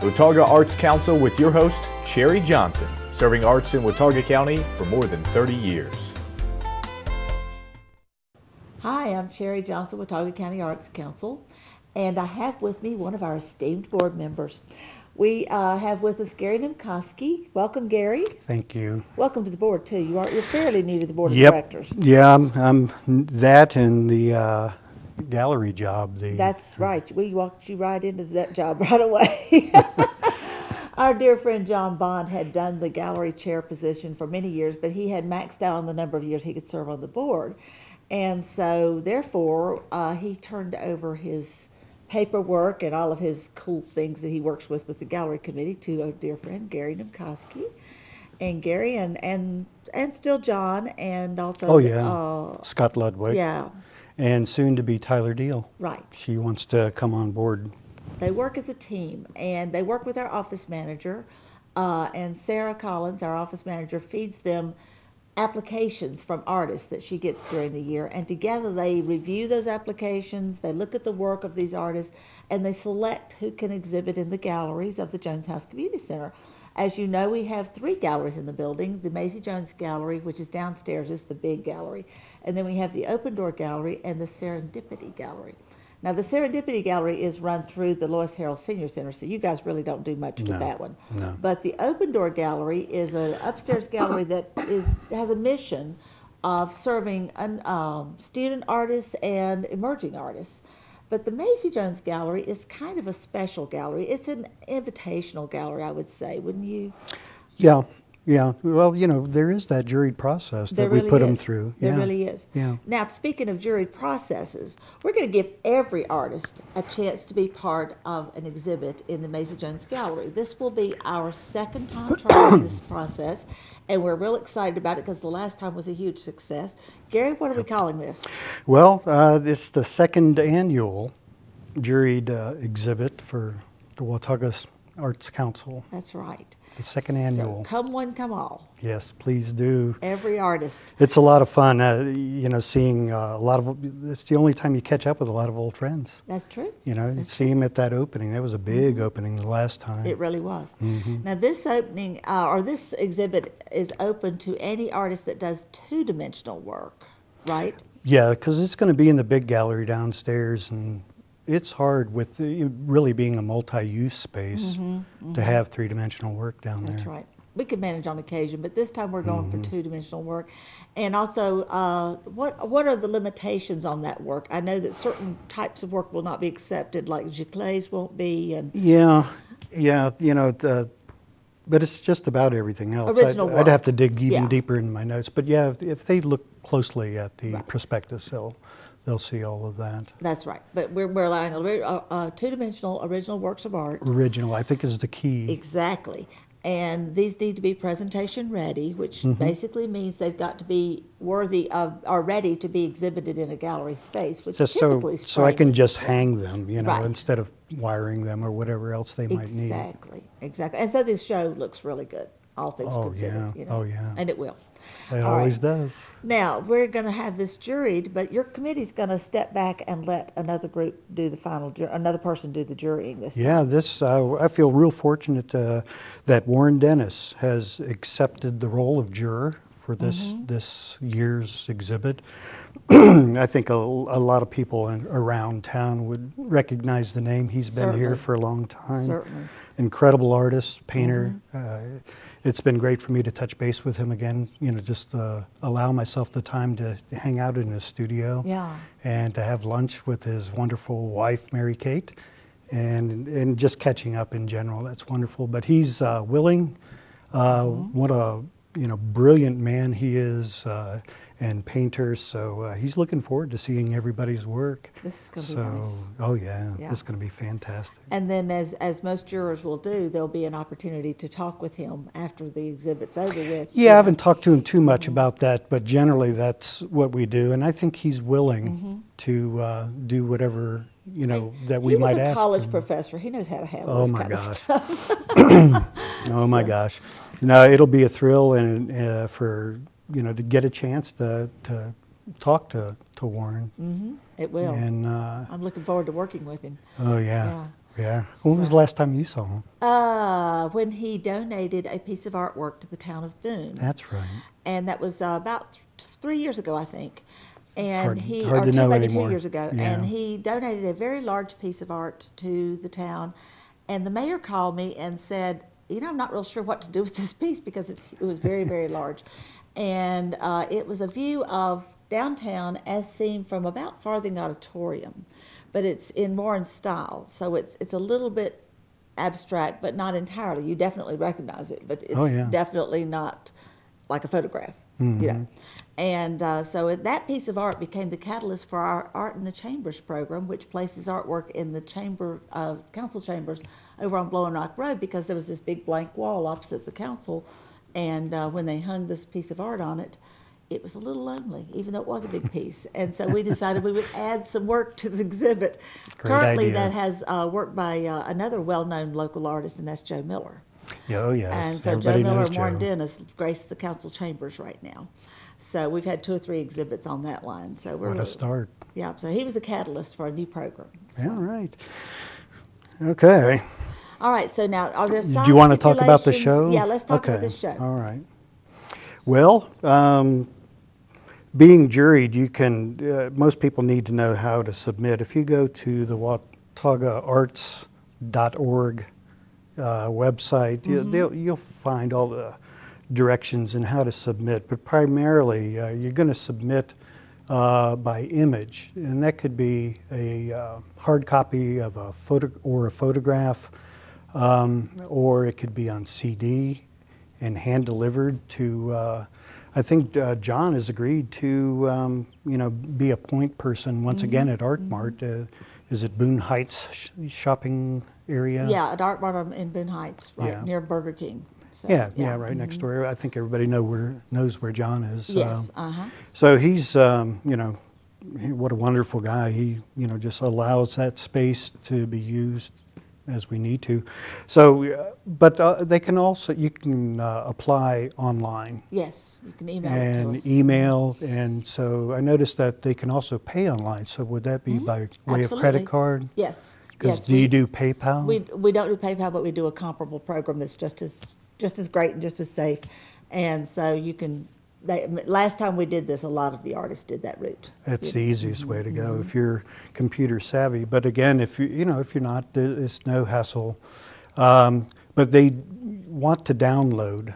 Watauga Arts Council with your host, Cherry Johnson, serving arts in Watauga County for more than 30 years. Hi, I'm Cherry Johnson, Watauga County Arts Council, and I have with me one of our esteemed board members. We have with us Gary Nemcosky. Welcome, Gary. Thank you. Welcome to the board, too. You're fairly new to the board of directors. Yeah, I'm that and the gallery job. That's right. We walked you right into that job right away. Our dear friend John Bond had done the gallery chair position for many years, but he had maxed out on the number of years he could serve on the board. And so, therefore, he turned over his paperwork and all of his cool things that he works with the gallery committee to a dear friend, Gary Nemcosky. And Gary and still John, and also Scott Ludwig. Yeah. And soon to be Tyler Deal. Right. She wants to come on board. They work as a team, and they work with our office manager, and Sarah Collins, our office manager, feeds them applications from artists that she gets during the year, and together they review those applications, they look at the work of these artists, and they select who can exhibit in the galleries of the Jones House Community Center. As you know, we have 3 galleries in the building. The Maisie Jones Gallery, which is downstairs, is the big gallery, and then we have the Open Door Gallery and the Serendipity Gallery. Now, the Serendipity Gallery is run through the Lois Harrell Senior Center, so you guys really don't do much with that one. No. But the Open Door Gallery is an upstairs gallery that has a mission of serving student artists and emerging artists. But the Maisie Jones Gallery is kind of a special gallery. It's an invitational gallery, I would say, wouldn't you? Yeah. Well, there is that juried process that we put them through. There really is. Yeah. Now, speaking of juried processes, we're going to give every artist a chance to be part of an exhibit in the Maisie Jones Gallery. This will be our second time trying this process, and we're real excited about it because the last time was a huge success. Gary, what are we calling this? Well, it's the second annual juried exhibit for the Watauga Arts Council. That's right. The second annual. So come one, come all. Yes, please do. Every artist. It's a lot of fun, seeing a lot of, it's the only time you catch up with a lot of old friends. That's true. You see them at that opening. That was a big opening the last time. It really was. Now this opening, or this exhibit is open to any artist that does 2-dimensional work, right? Yeah, because it's going to be in the big gallery downstairs, and it's hard with really being a multi-use space to have 3-dimensional work down there. That's right. We could manage on occasion, but this time we're going for 2-dimensional work. And also, what are the limitations on that work? I know that certain types of work will not be accepted, like giclées won't be. And but it's just about everything else. Original work. I'd have to dig even deeper in my notes. But yeah, if they look closely at the prospectus, they'll see all of that. That's right. But we're allowing 2-dimensional original works of art. Original, I think, is the key. Exactly. And these need to be presentation ready, which basically means they've got to be worthy of, or ready to be exhibited in a gallery space, which Just typically is so I can framed. just hang them, Right. instead of wiring them or whatever else they might need. Exactly. And so this show looks really good, all things considered. Yeah. Oh, yeah. And it will. It All always right. does. Now, we're going to have this juried, but your committee's going to step back and let another group do the final, another person do the jurying this time. Yeah, I feel real fortunate that Warren Dennis has accepted the role of juror for this year's exhibit. I think a lot of people around town would recognize the name. He's been here for a long time. Certainly. Incredible artist, painter. It's been great for me to touch base with him again, just allow myself the time to hang out in his studio and to have lunch with his wonderful wife, Mary Kate, and just catching up in general. That's wonderful. But he's willing. What a brilliant man he is, and painter. So he's looking forward to seeing everybody's work. This is going to be nice. Oh yeah, this is going to be fantastic. And then, as most jurors will do, there'll be an opportunity to talk with him after the exhibit's over with. Yeah, I haven't talked to him too much about that, but generally that's what we do, and I think he's willing to do whatever that we might ask. He was a college professor. He knows how to handle this kind of stuff. Oh my gosh! No, it'll be a thrill, and for to get a chance to talk to Warren. It will. And I'm looking forward to working with him. oh yeah. Yeah. When was the last time you saw him? When he donated a piece of artwork to the town of Boone. That's right. And that was about 3 years ago, I think. And hard- he, hard or to two, know maybe anymore. 2 years ago, Yeah. and he donated a very large piece of art to the town. And the mayor called me and said, I'm not real sure what to do with this piece because it was very, very large. And it was a view of downtown as seen from about Farthing Auditorium, but it's in more in style. So it's a little bit abstract, but not entirely. You definitely recognize it, but it's definitely not like a photograph, And so that piece of art became the catalyst for our Art in the Chambers program, which places artwork in the chamber, council chambers over on Blowing Rock Road, because there was this big blank wall opposite the council, and when they hung this piece of art on it, it was a little lonely, even though it was a big piece. And so we decided we would add some work to the exhibit. Currently, idea. that has work by another well-known local artist, and that's Joe Miller. Oh, yes. And so Everybody Joe Miller knows and Warren Joe. Dennis grace the council chambers right now. So we've had 2 or 3 exhibits on that line. So we're What a start. Yeah, so he was a catalyst for a new program. So. Yeah, right. Okay. All right, so now are there Do you want to talk about the stipulations? show? Yeah, let's talk about Okay. the show. All right. Well, being juried, you can, most people need to know how to submit. If you go to the WataugaArts.org website, you'll find all the directions and how to submit. But primarily, you're going to submit by image, and that could be a hard copy of a photo or a photograph, or it could be on CD and hand delivered to. I think John has agreed to, be a point person once again at Art Mart. Is it Boone Heights shopping area? Yeah, at Art Mart in Boone Heights, right near Burger King. So, Yeah, right next door. I think everybody knows where John is. Yes, So he's, what a wonderful guy. He, just allows that space to be used as we need to. So, but they can also, you can apply online. Yes, you can email it to us. Email, and so I noticed that they can also pay online. So would that be by way of credit card? Yes. Because do you do PayPal? We don't do PayPal, but we do a comparable program that's just as great and just as safe. And so you can. Last time we did this, a lot of the artists did that route. It's the easiest way to go if you're computer savvy. But again, if you're not, it's no hassle. But they want to download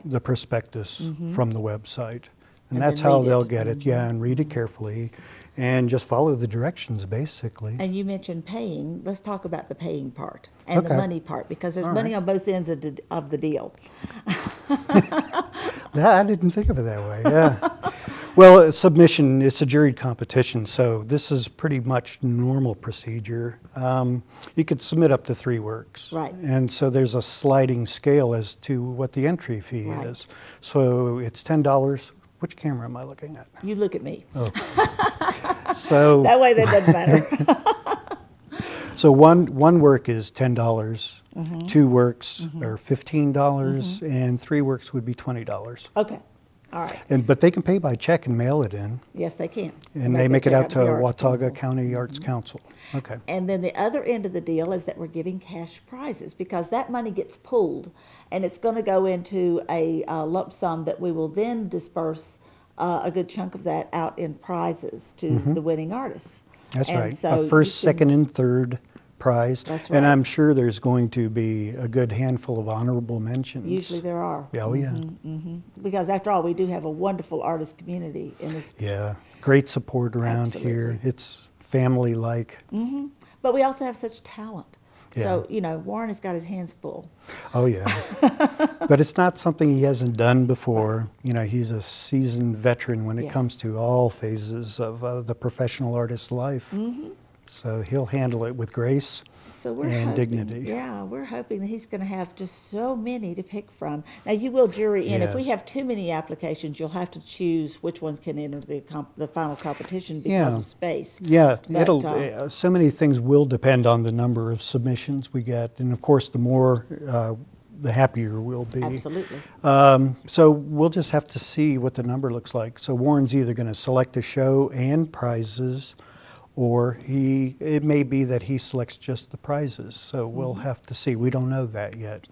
the prospectus from the website, and that's how they'll get it. Yeah, and read it carefully, and just follow the directions basically. And you mentioned paying. Let's talk about the paying part and the money part, because there's money on both ends of the deal. I didn't think of it that way, yeah. Well, submission, it's a juried competition, so this is pretty much normal procedure. You could submit up to 3 works. Right. And so there's a sliding scale as to what the entry fee is. So it's $10. Which camera am I looking at? You look at me. Oh. So that way that doesn't matter. So one work is $10, 2 works are $15, and 3 works would be $20. Okay, all right. But they can pay by check and mail it in. Yes, they can. And they make it out to the Arts Watauga Council. County Arts Council. Okay. And then the other end of the deal is that we're giving cash prizes, because that money gets pooled, and it's going to go into a lump sum that we will then disperse a good chunk of that out in prizes to the winning artists. That's And right. so A first, second, and third prize. That's And right. I'm sure there's going to be a good handful of honorable mentions. Usually there are. Oh, yeah. Because after all, we do have a wonderful artist community in this. Yeah. Great support around here. Absolutely. It's family-like. But we also have such talent. So, Warren has got his hands full. Oh, yeah. But it's not something he hasn't done before. He's a seasoned veteran when it comes to all phases of the professional artist's life. So he'll handle it with grace and dignity. Yeah, we're hoping that he's going to have just so many to pick from. Now, you will jury in. If we Yes. have too many applications, you'll have to choose which ones can enter the final competition because of space. Yeah, But, so many things will depend on the number of submissions we get. And of course, the more, the happier we'll be. Absolutely. So we'll just have to see what the number looks like. So Warren's either going to select a show and prizes, or it may be that he selects just the prizes. So we'll have to see. We don't know that yet.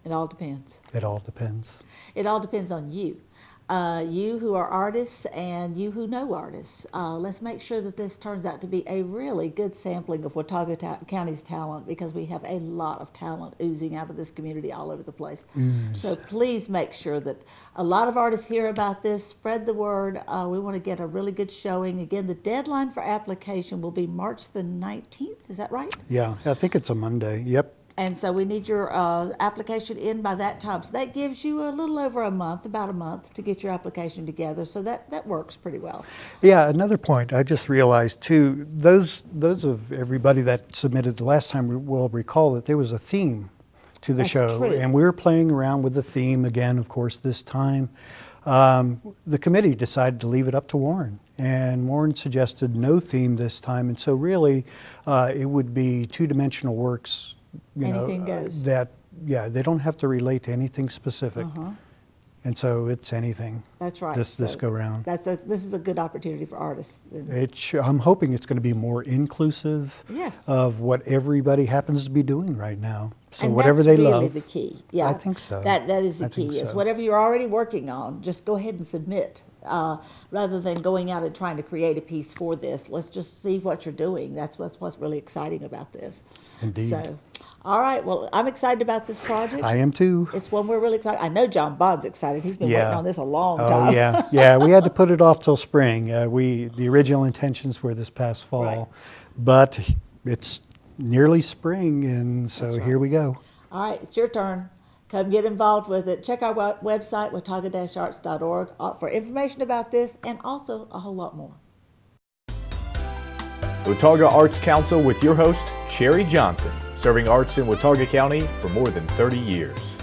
It all depends. It all depends. It all depends on you. You who are artists and you who know artists. Let's make sure that this turns out to be a really good sampling of Watauga County's talent, because we have a lot of talent oozing out of this community all over the place. So please make sure that a lot of artists hear about this, spread the word. We want to get a really good showing. Again, the deadline for application will be March the 19th, is that right? Yeah, I think it's a Monday. Yep. And so we need your application in by that time. So that gives you a little over a month, about a month, to get your application together. So that works pretty well. Yeah, another point I just realized too, those of everybody that submitted the last time will recall that there was a theme to the show. True. And we were playing around with the theme again, of course, this time. The committee decided to leave it up to Warren. And Warren suggested no theme this time. And so really, it would be two-dimensional works. Anything goes. That, yeah, they don't have to relate to anything specific. And so it's anything. That's right. This go round. This is a good opportunity for artists. I'm hoping it's going to be more inclusive of what everybody happens to be doing right now. So and whatever that's they really love. The key. Yeah, I think so. That is the I key. think Is so. whatever you're already working on, just go ahead and submit. Rather than going out and trying to create a piece for this, let's just see what you're doing. That's what's really exciting about this. Indeed. So, all right. Well, I'm excited about this project. I am too. It's one we're really excited. I know John Bond's excited. He's been working on this a long time. Oh yeah, yeah. We had to put it off till spring. The original intentions were this past fall, Right. but it's nearly spring, and so right. here we go. All right, it's your turn. Come get involved with it. Check our website, watauga-arts.org, for information about this and also a whole lot more. Watauga Arts Council with your host, Cherry Johnson, serving arts in Watauga County for more than 30 years.